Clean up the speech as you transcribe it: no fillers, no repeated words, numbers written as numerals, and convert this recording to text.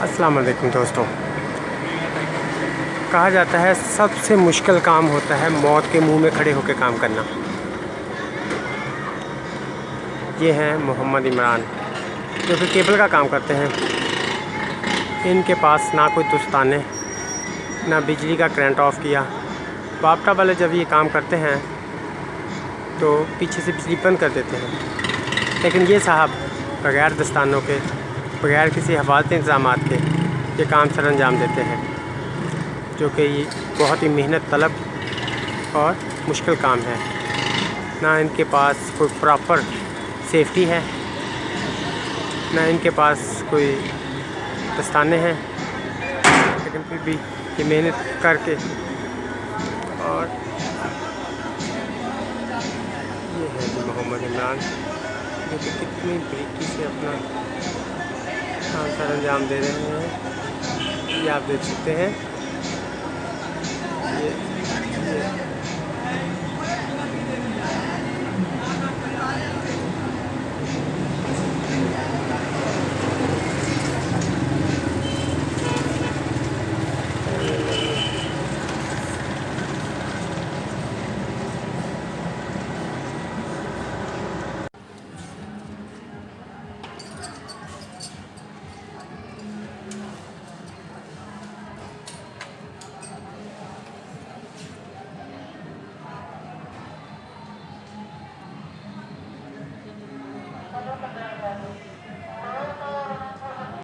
अस्सलाम वालेकुम दोस्तों। कहा जाता है सबसे मुश्किल काम होता है मौत के मुंह में खड़े होकर काम करना। ये हैं मोहम्मद इमरान जो कि केबल का काम करते हैं। इनके पास ना कोई दस्ताने ना बिजली का करंट ऑफ किया। बापटा वाले जब ये काम करते हैं तो पीछे से बिजली बंद कर देते हैं, लेकिन ये साहब बग़ैर दस्तानों के बग़ैर किसी हिफाजती इंतज़ाम के ये काम सर अंजाम देते हैं, जो कि बहुत ही मेहनत तलब और मुश्किल काम है। ना इनके पास कोई प्रॉपर सेफ्टी है, ना इनके पास कोई दस्ताने हैं, लेकिन फिर भी ये मेहनत करके और ये है जी मोहम्मद इमरान जो कि कितनी बारीकी से अपना काम सर अंजाम दे रहे हैं। ये आप देख सकते हैं। ये